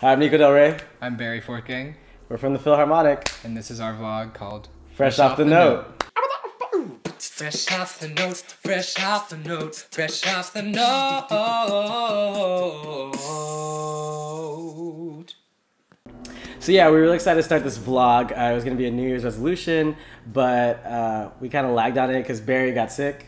Hi, I'm Nico Del Rey. I'm Barry Fortgang. We're from the Philharmonic. And this is our vlog called Fresh Off the Note. Fresh off the note, fresh off the note, fresh off the note. So yeah, we were really excited to start this vlog. It was going to be a New Year's resolution, but we kind of lagged on it because Barry got sick.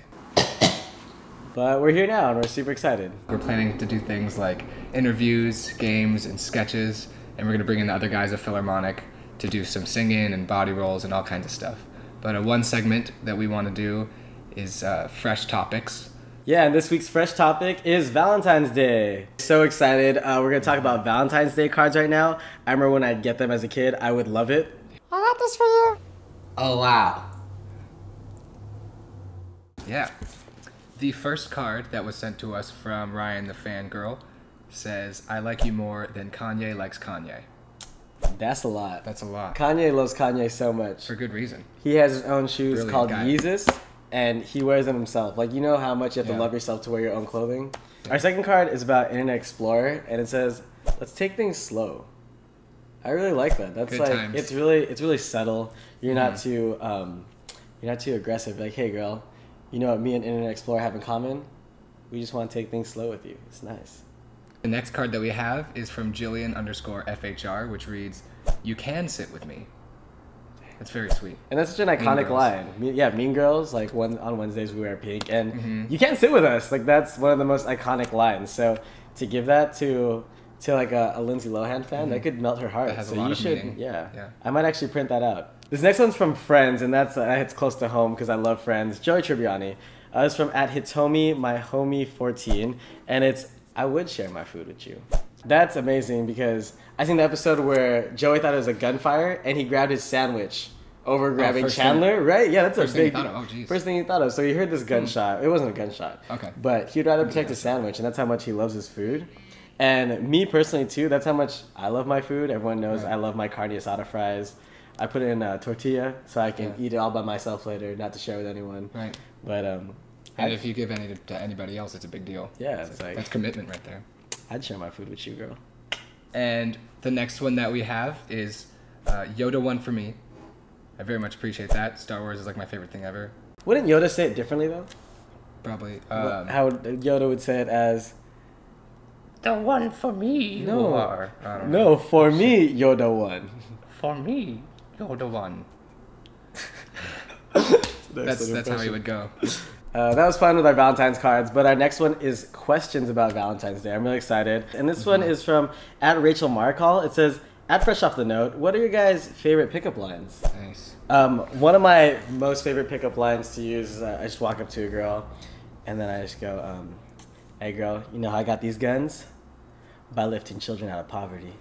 But we're here now and we're super excited. We're planning to do things like interviews, games, and sketches, and we're going to bring in the other guys of Philharmonic to do some singing and body rolls and all kinds of stuff. But one segment that we want to do is fresh topics. Yeah, and this week's fresh topic is Valentine's Day. So excited. We're going to talk about Valentine's Day cards right now. I remember when I'd get them as a kid, I would love it. I got this for you. Oh, wow. Yeah. The first card that was sent to us from Ryan the fangirl says, I like you more than Kanye likes Kanye. That's a lot. That's a lot. Kanye loves Kanye so much. For good reason. He has his own shoes Brilliant called guy. Yeezus, and he wears them himself. Like, you know how much you have to love yourself to wear your own clothing? Yeah. Our second card is about Internet Explorer, and it says, let's take things slow. I really like that. That's good like times. it's really subtle. You're not too aggressive. Like, hey girl, you know what me and Internet Explorer have in common? We just want to take things slow with you. It's nice. The next card that we have is from Jillian_FHR, which reads, you can sit with me. That's very sweet. And that's such an iconic line. Yeah, Mean Girls, like on Wednesdays we wear pink, and you can't sit with us. Like, that's one of the most iconic lines. So to give that to like a Lindsay Lohan fan, that could melt her heart. That has so a lot you of should, meaning. yeah. I might actually print that out. This next one's from Friends, and that's it's close to home because I love Friends. Joey Tribbiani. It's from @Hitomi, my homie 14, and it's, I would share my food with you. That's amazing because I think the episode where Joey thought it was a gunfire and he grabbed his sandwich over grabbing Chandler, right? Yeah, that's a big first thing he thought of. So he heard this gunshot. It wasn't a gunshot. Okay. But he'd rather protect his sandwich, and that's how much he loves his food. And me personally too, that's how much I love my food. Everyone knows I love my carne asada fries. I put it in a tortilla so I can eat it all by myself later, not to share with anyone. Right. But and if you give any to anybody else, it's a big deal. Yeah, it's like that's commitment right there. I'd share my food with you, girl. And the next one that we have is Yoda one for me. I very much appreciate that. Star Wars is like my favorite thing ever. Wouldn't Yoda say it differently though? Probably. How Yoda would say it as The one for me. no, I don't know. no, for me, Yoda one. For me, Yoda one. That's how he would go. That was fun with our Valentine's cards, but our next one is questions about Valentine's Day. I'm really excited. And this one is from @Rachel Marcall. It says, @Fresh Off the Note, what are your guys' favorite pickup lines? Nice. One of my most favorite pickup lines to use is I just walk up to a girl and then I just go, hey girl, you know how I got these guns? By lifting children out of poverty.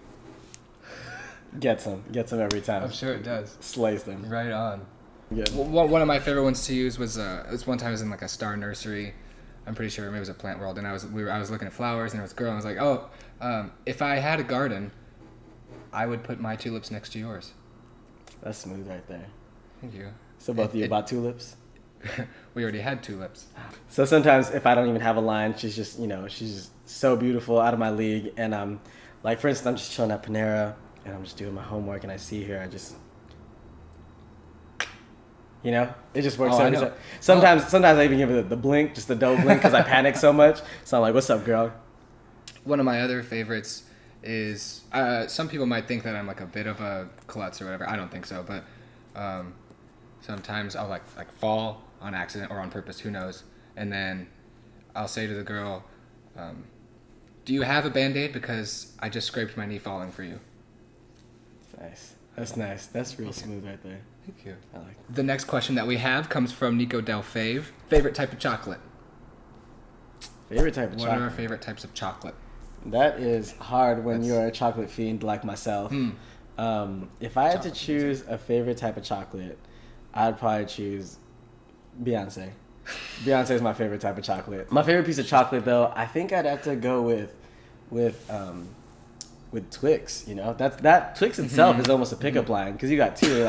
Gets them every time. I'm sure it does. Slays them. Right on. Good. One of my favorite ones to use was one time I was in like a star nursery. I'm pretty sure maybe it was a Plant World, and I was looking at flowers, and there was a girl, and I was like, oh, if I had a garden, I would put my tulips next to yours. That's smooth right there. Thank you. So both of you bought tulips? We already had tulips. So sometimes if I don't even have a line, she's just so beautiful, out of my league, and like for instance, I'm just chilling at Panera, and I'm just doing my homework, and I see her, I just, it just works every time. Sometimes I even give it the blink, just the double blink, because I panic so much. So I'm like, what's up, girl? One of my other favorites is, some people might think that I'm like a bit of a klutz or whatever. I don't think so, but sometimes I'll like fall on accident or on purpose, who knows. And then I'll say to the girl, do you have a Band-Aid? Because I just scraped my knee falling for you. Nice. That's nice. That's real smooth right there. Thank you. I like The next question that we have comes from Nico Del Fave. Favorite type of chocolate? Favorite type of chocolate? What are our favorite types of chocolate? That is hard when you're a chocolate fiend like myself. If I had to choose a favorite type of chocolate, I'd probably choose Beyonce. Beyonce is my favorite type of chocolate. My favorite piece of chocolate, though, I think I'd have to go with Twix. That Twix itself is almost a pickup line because you got two.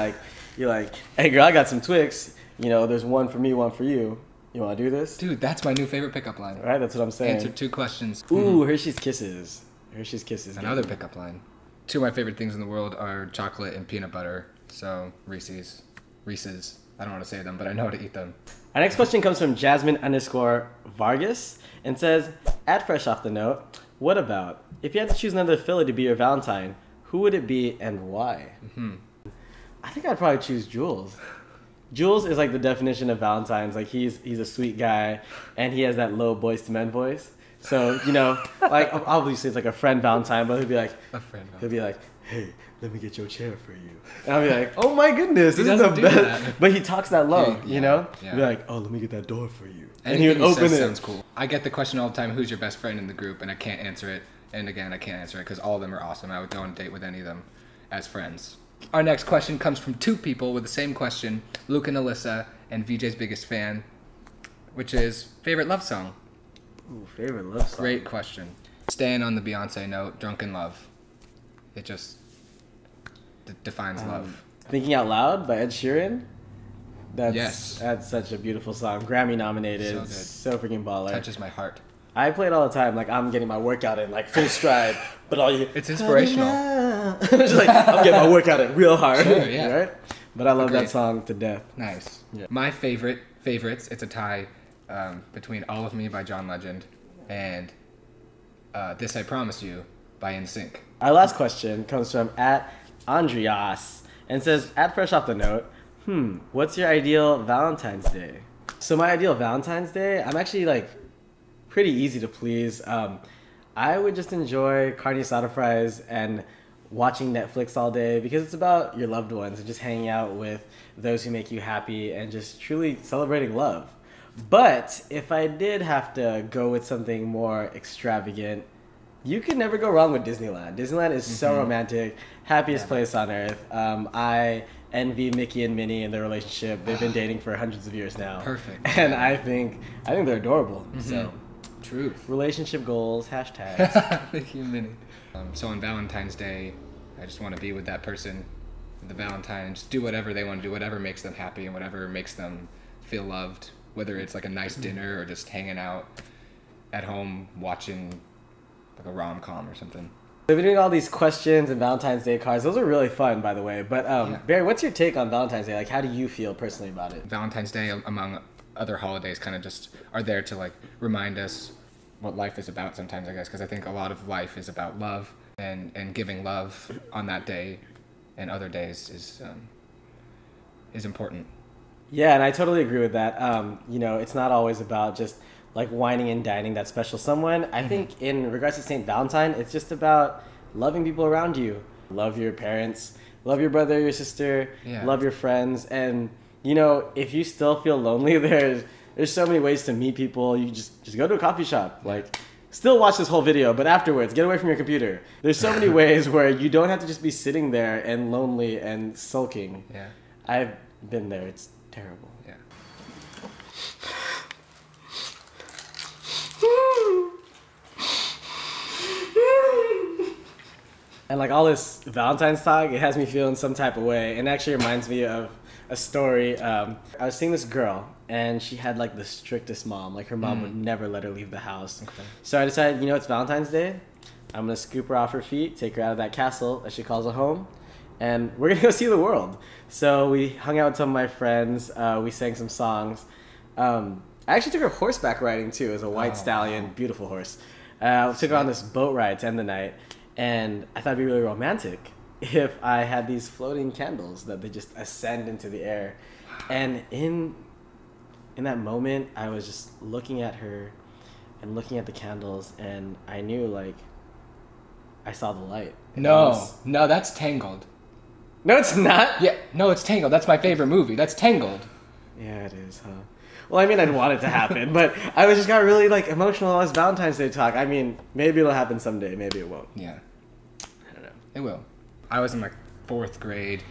You're like, hey girl, I got some Twix. There's one for me, one for you. You want to do this? Dude, that's my new favorite pickup line. Right, that's what I'm saying. Answer 2 questions. Ooh, Hershey's Kisses. Hershey's Kisses. Another pickup line. two of my favorite things in the world are chocolate and peanut butter. So Reese's. I don't want to say them, but I know how to eat them. Our next question comes from Jasmine_Vargas and says, at Fresh Off the Note, what about if you had to choose another Philly to be your Valentine, who would it be and why? I think I'd probably choose Jules. Jules is like the definition of Valentine's. Like he's a sweet guy, and he has that low Boyz II Men voice. So like obviously it's like a friend Valentine, but he'll be like, hey, let me get your chair for you, and I'll be like, oh my goodness, this is the best. But he talks that low, Yeah. He'll be like, oh, let me get that door for you, and he would open it. Sounds cool. I get the question all the time, who's your best friend in the group, and I can't answer it. And again, I can't answer it because all of them are awesome. I would go on a date with any of them as friends. Our next question comes from two people with the same question, Luke and Alyssa, and VJ's biggest fan, which is favorite love song. Ooh, favorite love song. Great question. Staying on the Beyonce note, Drunken Love. It just defines love. Thinking Out Loud by Ed Sheeran. Yes. That's such a beautiful song. Grammy nominated. So good. So freaking baller. Touches my heart. I play it all the time. Like I'm getting my workout in like full stride, but all you It's inspirational. It's like I'm getting my workout in real hard. Sure, yeah. Right? But I love Agreed. that song to death. Nice. Yeah. My favorites, it's a tie between All of Me by John Legend and This I Promise You by NSYNC. Our last question comes from @Andreas and says, at Fresh Off the Note, what's your ideal Valentine's Day? So my ideal Valentine's Day, I'm actually like pretty easy to please. I would just enjoy carne asada fries and watching Netflix all day because it's about your loved ones and just hanging out with those who make you happy and just truly celebrating love. But if I did have to go with something more extravagant, you can never go wrong with Disneyland. Disneyland is so romantic, happiest place on earth. I envy Mickey and Minnie and their relationship. They've been dating for hundreds of years now. Perfect. And I think they're adorable. So, Truth. relationship goals, hashtags. Mickey and Minnie. So on Valentine's Day, I just want to be with that person, the Valentine, and just do whatever they want to do, whatever makes them happy and whatever makes them feel loved. Whether it's like a nice dinner or just hanging out at home watching like a rom-com or something. We've been doing all these questions and Valentine's Day cards. Those are really fun, by the way. But Barry, what's your take on Valentine's Day? Like, how do you feel personally about it? Valentine's Day, among other holidays, kind of just are there to like remind us what life is about sometimes, I guess, because I think a lot of life is about love and giving love on that day and other days is important. Yeah, and I totally agree with that. It's not always about just like whining and dining that special someone. I think in regards to St. Valentine, it's just about loving people around you. Love your parents, love your brother, your sister, love your friends. And, if you still feel lonely, there's so many ways to meet people. You just go to a coffee shop. Like, still watch this whole video, but afterwards, get away from your computer. There's so many ways where you don't have to just be sitting there and lonely and sulking. Yeah. I've been there. It's terrible. Yeah. And like all this Valentine's talk, it has me feeling some type of way. And actually reminds me of a story. I was seeing this girl, and she had like the strictest mom. Like her mom would never let her leave the house. Okay. So I decided, it's Valentine's Day. I'm gonna scoop her off her feet, take her out of that castle that she calls a home, and we're gonna go see the world. So we hung out with some of my friends. We sang some songs. I actually took her horseback riding too. It was a white stallion, beautiful horse. Took her on this boat ride to end the night, and I thought it'd be really romantic if I had these floating candles that they just ascend into the air. And in that moment, I was just looking at her and looking at the candles, and I knew, like, I saw the light. No, that's Tangled. No, it's not. Yeah, no, it's Tangled. That's my favorite movie. That's Tangled. Yeah, it is, huh? Well, I mean, I'd want it to happen, but I was just got really, like, emotional on this Valentine's Day talk. I mean, maybe it'll happen someday. Maybe it won't. Yeah. I don't know. It will. I was in like 4th grade,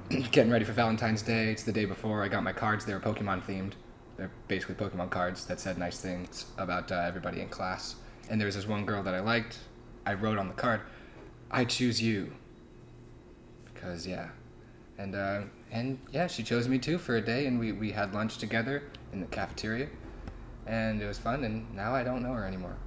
getting ready for Valentine's Day. It's the day before. I got my cards. They were Pokemon themed. They're basically Pokemon cards that said nice things about everybody in class. And there was this one girl that I liked. I wrote on the card, "I choose you." Because and yeah, she chose me too for a day, and we had lunch together in the cafeteria, and it was fun. And now I don't know her anymore.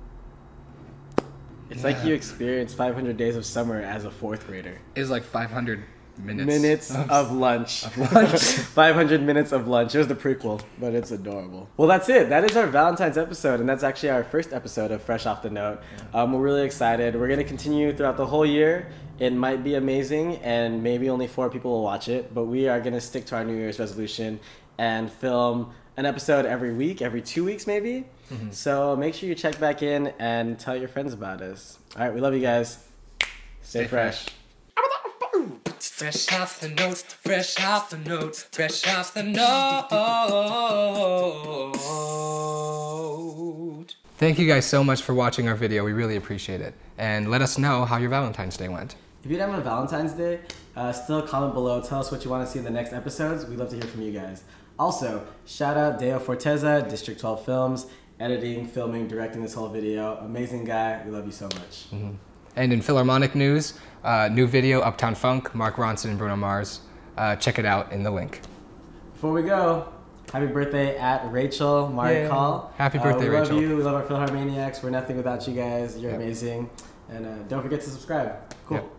It's like you experienced 500 days of summer as a 4th grader. It's like 500 minutes of lunch. 500 minutes of lunch. It was the prequel, but it's adorable. Well, that's it. That is our Valentine's episode, and that's actually our first episode of Fresh Off the Note. We're really excited. We're going to continue throughout the whole year. It might be amazing, and maybe only 4 people will watch it, but we are going to stick to our New Year's resolution and film an episode every week, every 2 weeks maybe. So make sure you check back in and tell your friends about us. All right, we love you guys. Stay fresh. Fresh off the notes, fresh off the notes, fresh off the note. Thank you guys so much for watching our video. We really appreciate it. And let us know how your Valentine's Day went. If you didn't have a Valentine's Day, still comment below. Tell us what you want to see in the next episodes. We'd love to hear from you guys. Also, shout out Deyo Forteza, District 12 Films, editing, filming, directing this whole video. Amazing guy. We love you so much. And in Philharmonic news, new video, Uptown Funk, Mark Ronson and Bruno Mars. Check it out in the link. Before we go, happy birthday at Rachel Maricall. Happy birthday, we Rachel. We love you. We love our Philharmoniacs. We're nothing without you guys. You're amazing. And don't forget to subscribe. Cool. Yep.